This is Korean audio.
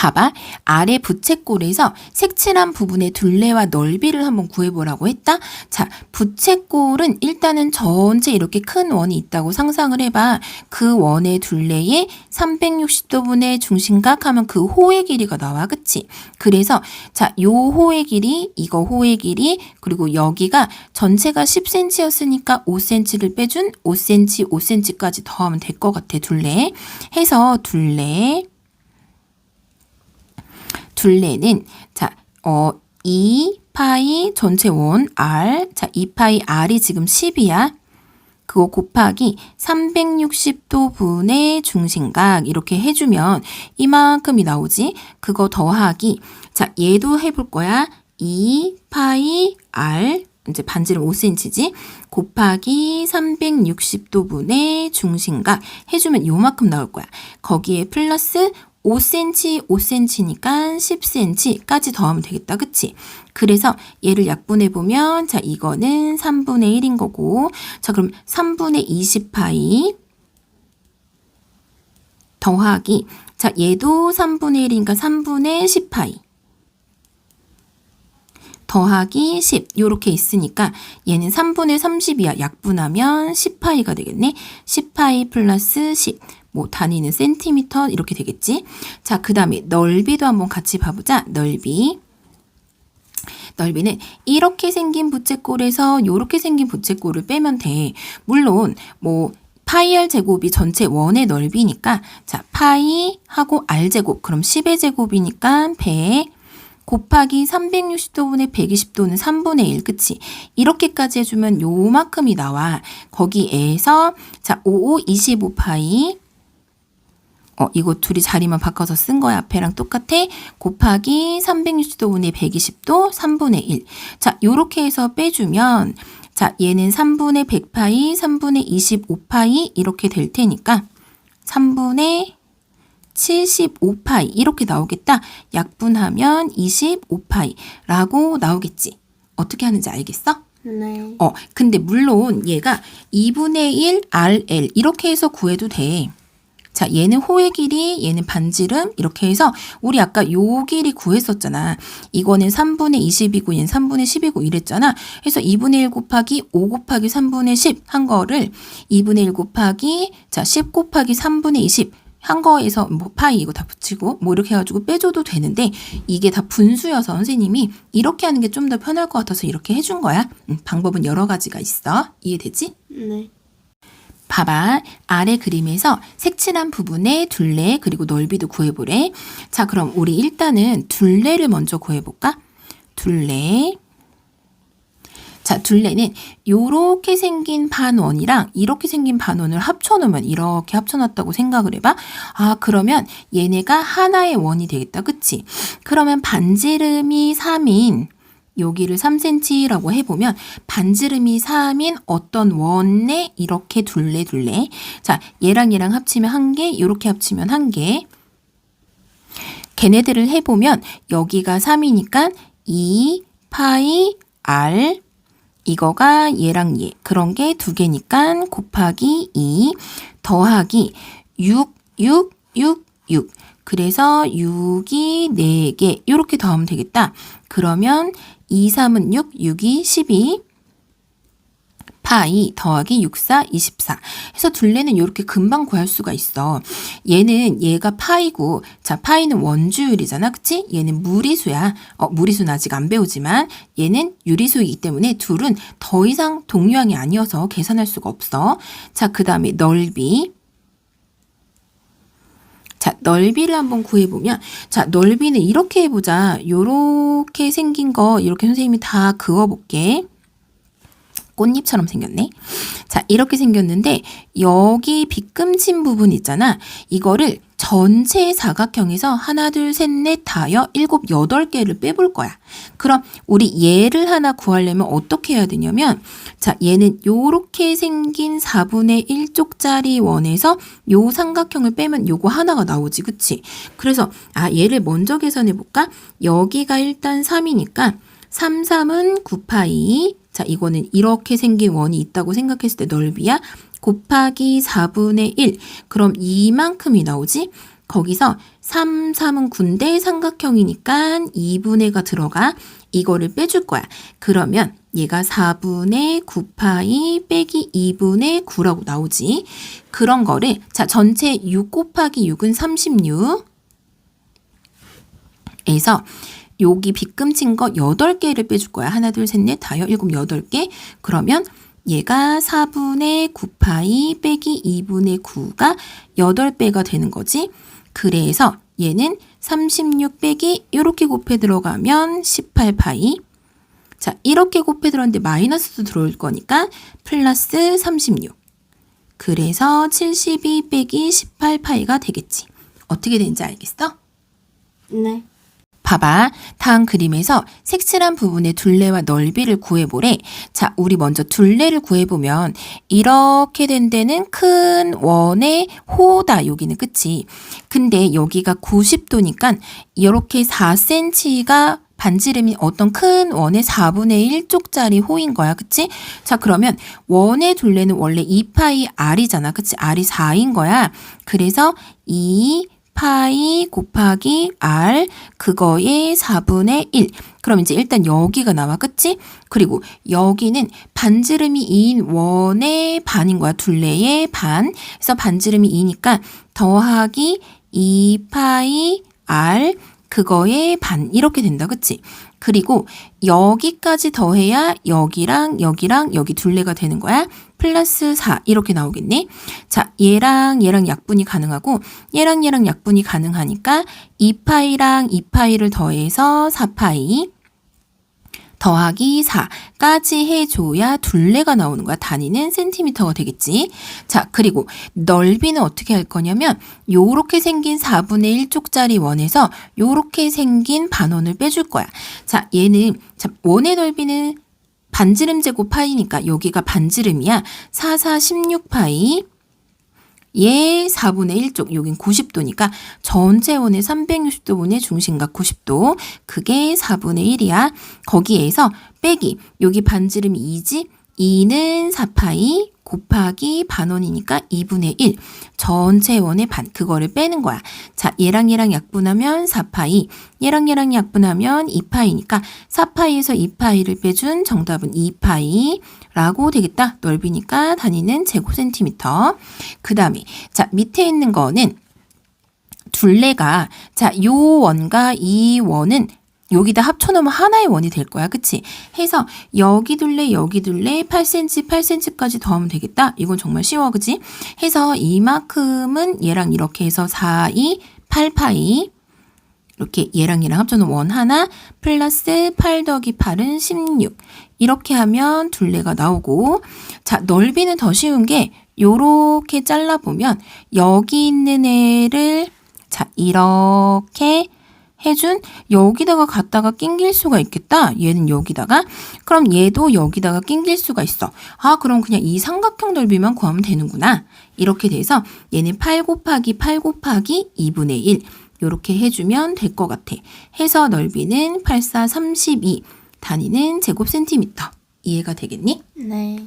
봐봐. 아래 부채꼴에서 색칠한 부분의 둘레와 넓이를 한번 구해보라고 했다. 자, 부채꼴은 일단은 전체 이렇게 큰 원이 있다고 상상을 해봐. 그 원의 둘레에 360도분의 중심각 하면 그 호의 길이가 나와. 그치? 그래서 자, 요 호의 길이, 이거 호의 길이, 그리고 여기가 전체가 10cm였으니까 5cm를 빼준 5cm, 5cm까지 더하면 될 것 같아. 둘레. 해서 둘레는 자, 2파이 전체 원 R. 자, 2파이 R이 지금 10이야. 그거 곱하기 360도 분의 중심각 이렇게 해주면 이만큼이 나오지. 그거 더하기 자, 얘도 해볼 거야. 2파이 R 이제 반지름 5cm지. 곱하기 360도 분의 중심각 해주면 요만큼 나올 거야. 거기에 플러스 5cm, 5cm니까 10cm까지 더하면 되겠다. 그치? 그래서 얘를 약분해보면 자, 이거는 3분의 1인 거고 자, 그럼 3분의 20파이 더하기 자, 얘도 3분의 1이니까 3분의 10파이 더하기 10 요렇게 있으니까 얘는 3분의 30이야. 약분하면 10파이가 되겠네. 10파이 플러스 10 뭐 단위는 센티미터 이렇게 되겠지. 자, 그 다음에 넓이도 한번 같이 봐보자. 넓이는 이렇게 생긴 부채꼴에서 요렇게 생긴 부채꼴을 빼면 돼. 물론 뭐 파이 r 제곱이 전체 원의 넓이니까 자, 파이 하고 r 제곱 그럼 10의 제곱이니까 100 곱하기 360도분의 120도는 3분의 1, 그치? 이렇게까지 해주면 요만큼이 나와. 거기에서 자, 25파이 이거 둘이 자리만 바꿔서 쓴 거야. 앞에랑 똑같아. 곱하기 360도분의 120도 3분의 1. 자, 요렇게 해서 빼주면 자, 얘는 3분의 100파이, 3분의 25파이 이렇게 될 테니까 3분의 75파이 이렇게 나오겠다. 약분하면 25파이라고 나오겠지. 어떻게 하는지 알겠어? 네. 근데 물론 얘가 2분의 1 RL 이렇게 해서 구해도 돼. 자, 얘는 호의 길이, 얘는 반지름 이렇게 해서 우리 아까 요 길이 구했었잖아. 이거는 3분의 20이고 얘는 3분의 10이고 이랬잖아. 그래서 2분의 1 곱하기 5 곱하기 3분의 10 한 거를 2분의 1 곱하기 자, 10 곱하기 3분의 20 한 거에서 뭐 파이 이거 다 붙이고 뭐 이렇게 해가지고 빼줘도 되는데 이게 다 분수여서 선생님이 이렇게 하는 게 좀 더 편할 것 같아서 이렇게 해준 거야. 방법은 여러 가지가 있어. 이해되지? 네. 봐봐. 아래 그림에서 색칠한 부분의 둘레 그리고 넓이도 구해보래. 자, 그럼 우리 일단은 둘레를 먼저 구해볼까? 둘레. 자, 둘레는 요렇게 생긴 반원이랑 이렇게 생긴 반원을 합쳐놓으면 이렇게 합쳐놨다고 생각을 해봐. 아, 그러면 얘네가 하나의 원이 되겠다. 그치? 그러면 반지름이 3인 여기를 3cm라고 해보면 반지름이 3인 어떤 원에 이렇게 둘레. 자, 얘랑 합치면 1개, 요렇게 합치면 1개. 걔네들을 해보면 여기가 3이니까 2파이 r 이거가 얘랑 얘 그런 게 2개니까 곱하기 2 더하기 6 그래서 6이 4개 이렇게 더하면 되겠다. 그러면 2, 3은 6, 6이 12 파이 더하기 6, 4, 24 해서 둘레는 이렇게 금방 구할 수가 있어. 얘가 파이고 자, 파이는 원주율이잖아. 그치? 얘는 무리수야. 무리수는 아직 안 배우지만 얘는 유리수이기 때문에 둘은 더 이상 동류항이 아니어서 계산할 수가 없어. 자, 그 다음에 넓이. 자, 넓이를 한번 구해보면 자, 넓이는 이렇게 해보자. 요렇게 생긴 거 이렇게 선생님이 다 그어볼게. 꽃잎처럼 생겼네. 자, 이렇게 생겼는데 여기 빗금친 부분 있잖아. 이거를 전체 사각형에서 하나, 둘, 셋, 넷, 다여, 일곱, 8개를 빼볼 거야. 그럼 우리 얘를 하나 구하려면 어떻게 해야 되냐면 자, 얘는 요렇게 생긴 4분의 1쪽짜리 원에서 요 삼각형을 빼면 요거 하나가 나오지. 그치? 그래서 얘를 먼저 계산해 볼까? 여기가 일단 3이니까 3, 3은 9파이. 자, 이거는 이렇게 생긴 원이 있다고 생각했을 때 넓이야. 곱하기 4분의 1. 그럼 이만큼이 나오지? 거기서 3, 3은 군데 삼각형이니까 2분의가 들어가. 이거를 빼줄 거야. 그러면 얘가 4분의 9파이 빼기 2분의 9라고 나오지. 그런 거를 자 전체 6 곱하기 6은 36 에서 여기 빗금친 거 8개를 빼줄 거야. 하나, 둘, 셋, 넷, 다섯, 일곱, 8개. 그러면 얘가 4분의 9파이 빼기 2분의 9가 8배가 되는 거지. 그래서 얘는 36 빼기 이렇게 곱해 들어가면 18파이. 자, 이렇게 곱해 들어갔는데 마이너스도 들어올 거니까 플러스 36. 그래서 72 빼기 18파이가 되겠지. 어떻게 되는지 알겠어? 네. 봐봐. 다음 그림에서 색칠한 부분의 둘레와 넓이를 구해보래. 자, 우리 먼저 둘레를 구해보면 이렇게 된 데는 큰 원의 호다. 여기는 그치? 근데 여기가 90도니까 이렇게 4cm가 반지름이 어떤 큰 원의 4분의 1쪽짜리 호인 거야. 그치? 자, 그러면 원의 둘레는 원래 2파이 r이잖아. 그치? r이 4인 거야. 그래서 2 파이 곱하기 r 그거의 4분의 1. 그럼 이제 일단 여기가 나와. 그치? 그리고 여기는 반지름이 2인 원의 반인 거야. 둘레의 반. 그래서 반지름이 2니까 더하기 2파이 r 그거의 반 이렇게 된다. 그치? 그리고 여기까지 더해야 여기랑 여기랑 여기 둘레가 되는 거야. 플러스 4 이렇게 나오겠네. 자, 얘랑 약분이 가능하고 얘랑 약분이 가능하니까 2파이랑 2파이를 더해서 4파이 더하기 4까지 해줘야 둘레가 나오는 거야. 단위는 센티미터가 되겠지. 자, 그리고 넓이는 어떻게 할 거냐면 요렇게 생긴 4분의 1쪽짜리 원에서 요렇게 생긴 반원을 빼줄 거야. 자, 얘는 자, 원의 넓이는 반지름 제곱 파이니까 여기가 반지름이야. 4, 4, 16파이 얘 4분의 1쪽 여긴 90도니까 전체 원의 360도분의 중심각 90도 그게 4분의 1이야. 거기에서 빼기 여기 반지름이 2지 2는 4파이 곱하기 반원이니까 2분의 1 전체 원의 반 그거를 빼는 거야. 자, 얘랑 약분하면 4파이 얘랑 약분하면 2파이니까 4파이에서 2파이를 빼준 정답은 2파이 라고 되겠다. 넓이니까 단위는 제곱센티미터. 그 다음에 자 밑에 있는 거는 둘레가 자 요 원과 이 원은 여기다 합쳐놓으면 하나의 원이 될 거야. 그치? 해서 여기 둘레 8cm 8cm까지 더하면 되겠다. 이건 정말 쉬워. 그치? 해서 이만큼은 얘랑 이렇게 해서 4, 2, 8파이 이렇게 얘랑 합쳐놓은 원 하나 플러스 8 더하기 8은 16 이렇게 하면 둘레가 나오고 자 넓이는 더 쉬운 게 요렇게 잘라보면 여기 있는 애를 자 이렇게 해준 여기다가 갖다가 낑길 수가 있겠다. 얘는 여기다가 그럼 얘도 여기다가 낑길 수가 있어. 아 그럼 그냥 이 삼각형 넓이만 구하면 되는구나. 이렇게 돼서 얘는 8 곱하기 8 곱하기 2분의 1 이렇게 해주면 될 것 같아. 해서 넓이는 8, 4, 32 단위는 제곱센티미터. 이해가 되겠니? 네.